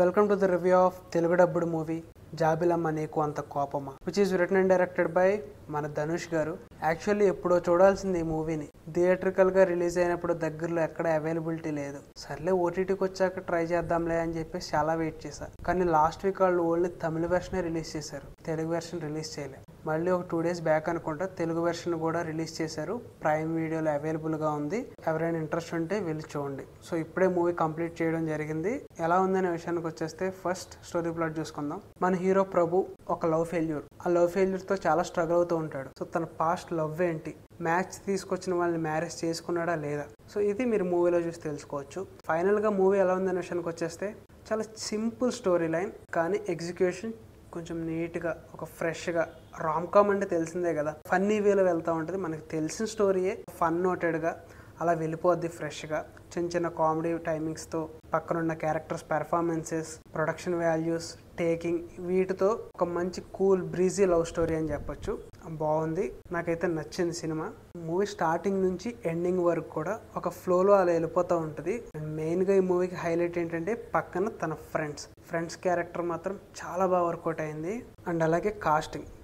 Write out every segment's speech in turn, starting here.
Welcome to the review of Telugu dubbed movie జాబిలమ్మ నీకు అంత కోపమా, which is written and directed by మన ధనుష్ గారు. యాక్చువల్లీ ఎప్పుడో చూడాల్సింది ఈ మూవీని. థియేట్రికల్ గా రిలీజ్ అయినప్పుడు దగ్గరలో ఎక్కడ అవైలబిలిటీ లేదు. సర్లే ఓటీటీకి వచ్చాక ట్రై చేద్దాంలే అని చెప్పేసి చాలా వెయిట్ చేశా. కానీ లాస్ట్ వీక్ వాళ్ళు ఓన్లీ తమిళ వెర్షన్ రిలీజ్ చేశారు, తెలుగు వెర్షన్ రిలీజ్ చేయలేదు. మళ్ళీ ఒక 2 days బ్యాక్ అనుకుంటా తెలుగు వెర్షన్ కూడా రిలీజ్ చేశారు. ప్రైమ్ వీడియోలో అవైలబుల్ గా ఉంది. ఎవరైనా ఇంట్రెస్ట్ ఉంటే వెళ్ళి చూడండి. సో ఇప్పుడే మూవీ కంప్లీట్ చేయడం జరిగింది. ఎలా ఉందనే విషయానికి వచ్చేస్తే ఫస్ట్ స్టోరీ ప్లాట్ చూసుకుందాం. మన హీరో ప్రభు ఒక లవ్ ఫెయిల్యూర్. ఆ లవ్ ఫెయిల్యూర్ తో చాలా స్ట్రగుల్ అవుతూ ఉంటాడు. సో తన పాస్ట్ లవ్ ఏంటి, మ్యాచ్ తీసుకొచ్చిన వాళ్ళని మ్యారేజ్ చేసుకున్నాడా లేదా, సో ఇది మీరు మూవీలో చూసి తెలుసుకోవచ్చు. ఫైనల్ గా మూవీ ఎలా ఉందనే విషయానికి వచ్చేస్తే చాలా సింపుల్ స్టోరీ లైన్, కానీ ఎగ్జిక్యూషన్ కొంచెం నీట్గా, ఒక ఫ్రెష్గా. రామ్కామ్ అంటే తెలిసిందే కదా, ఫన్నీ వేలో వెళ్తూ ఉంటుంది. మనకు తెలిసిన స్టోరీయే ఫన్ నోటెడ్గా అలా వెళ్ళిపోద్ది ఫ్రెష్గా. చిన్న చిన్న కామెడీ టైమింగ్స్తో, పక్కనున్న characters performances, production values, taking, వీటితో ఒక మంచి కూల్ బ్రీజీ లవ్ స్టోరీ అని చెప్పొచ్చు. బాగుంది, నాకైతే నచ్చింది సినిమా. మూవీ స్టార్టింగ్ నుంచి ఎండింగ్ వరకు కూడా ఒక ఫ్లోలో అలా వెళ్ళిపోతూ ఉంటుంది. అండ్ మెయిన్గా ఈ మూవీకి హైలైట్ ఏంటంటే పక్కన తన ఫ్రెండ్స్ క్యారెక్టర్ మాత్రం చాలా బాగా వర్కౌట్ అయింది. అండ్ అలాగే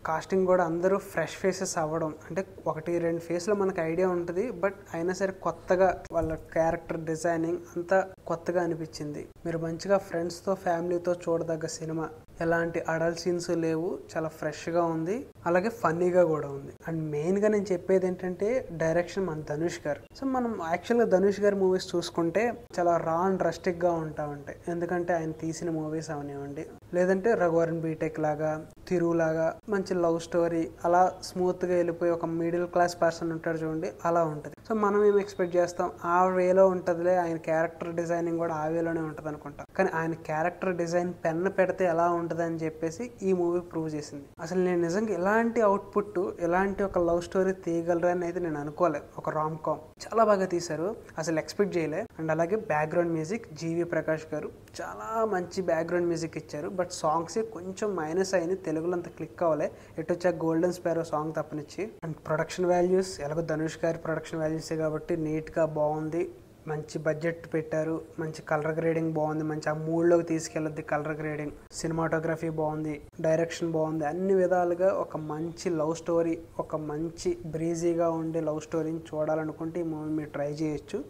కాస్టింగ్ కూడా అందరూ ఫ్రెష్ ఫేసెస్ అవ్వడం, అంటే 1-2 ఫేస్లో మనకు ఐడియా ఉంటుంది, బట్ అయినా సరే కొత్తగా వాళ్ళ క్యారెక్టర్ డిజైనింగ్ అంతా కొత్తగా అనిపించింది. మీరు మంచిగా ఫ్రెండ్స్తో ఫ్యామిలీతో చూడదగ్గ సినిమా. ఎలాంటి అడల్ట్ సీన్స్ లేవు, చాలా ఫ్రెష్గా ఉంది, అలాగే ఫన్నీగా కూడా ఉంది. అండ్ మెయిన్గా నేను చెప్పేది ఏంటంటే డైరెక్షన్ మన ధనుష్ గారు. సో మనం యాక్చువల్గా ధనుష్ గారి మూవీస్ చూసుకుంటే చాలా రా అండ్ రస్టిక్గా ఉంటాయి. ఎందుకంటే ఆయన తీసిన మూవీస్ అవనివ్వండి, లేదంటే రఘువరన్ బీటెక్ లాగా, తిరులాగా మంచి లవ్ స్టోరీ, అలా స్మూత్గా వెళ్ళిపోయి ఒక మిడిల్ క్లాస్ పర్సన్ ఉంటాడు చూడండి, అలా ఉంటుంది. సో మనం ఏం ఎక్స్పెక్ట్ చేస్తాం, ఆ వేలో ఉంటుందిలే, ఆయన క్యారెక్టర్ డిజైనింగ్ కూడా ఆ వేలోనే ఉంటుంది అనుకుంటాం. కానీ ఆయన క్యారెక్టర్ డిజైన్ పెన్ను పెడితే ఎలా ఉంటుంది అని చెప్పేసి ఈ మూవీ ప్రూవ్ చేసింది. అసలు నేను నిజంగా ఎలాంటి అవుట్పుట్, ఎలాంటి ఒక లవ్ స్టోరీ తీయగలరు అని అయితే నేను అనుకోలేదు. ఒక రామ్ కామ్ చాలా బాగా తీశారు, అసలు ఎక్స్పెక్ట్ చేయలే. అండ్ అలాగే బ్యాక్గ్రౌండ్ మ్యూజిక్ జీవి ప్రకాష్ గారు చాలా మంచి బ్యాక్గ్రౌండ్ మ్యూజిక్ ఇచ్చారు. బట్ సాంగ్స్ కొంచెం మైనస్ అయినాయి, తెలుగులో అంత క్లిక్ అవ్వలే. ఎటు వచ్చా గోల్డెన్ స్పారో సాంగ్ తప్పనిచ్చి. అండ్ ప్రొడక్షన్ వాల్యూస్ ఎలాగో ధనుష్ గారి ప్రొడక్షన్ వాల్యూసే కాబట్టి నీట్గా బాగుంది. మంచి బడ్జెట్ పెట్టారు, మంచి కలర్ గ్రేడింగ్ బాగుంది, మంచి ఆ మూడ్లోకి తీసుకెళ్ళద్ది కలర్ గ్రేడింగ్. సినిమాటోగ్రఫీ బాగుంది, డైరెక్షన్ బాగుంది. అన్ని విధాలుగా ఒక మంచి లవ్ స్టోరీ, ఒక మంచి బ్రీజీగా ఉండే లవ్ స్టోరీని చూడాలనుకుంటే ఈ మూవీ మీరు ట్రై చేయొచ్చు.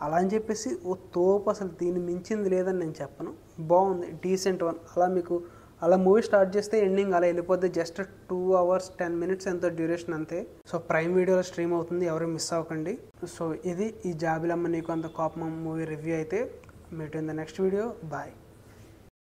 అలా అని చెప్పేసి ఓ తోపు అసలు దీన్ని మించింది లేదని నేను చెప్పను. బాగుంది, డీసెంట్ వన్. అలా మూవీ స్టార్ట్ చేస్తే ఎండింగ్ అలా వెళ్ళిపోద్ది. జస్ట్ 2 hours 10 minutes ఎంతో డ్యూరేషన్ అంతే. సో ప్రైమ్ వీడియోలో స్ట్రీమ్ అవుతుంది, ఎవరు మిస్ అవ్వకండి. సో ఇది ఈ జాబిలమ్మ నీకు అంత కోపం మూవీ రివ్యూ అయితే. Meet in the next video. Bye.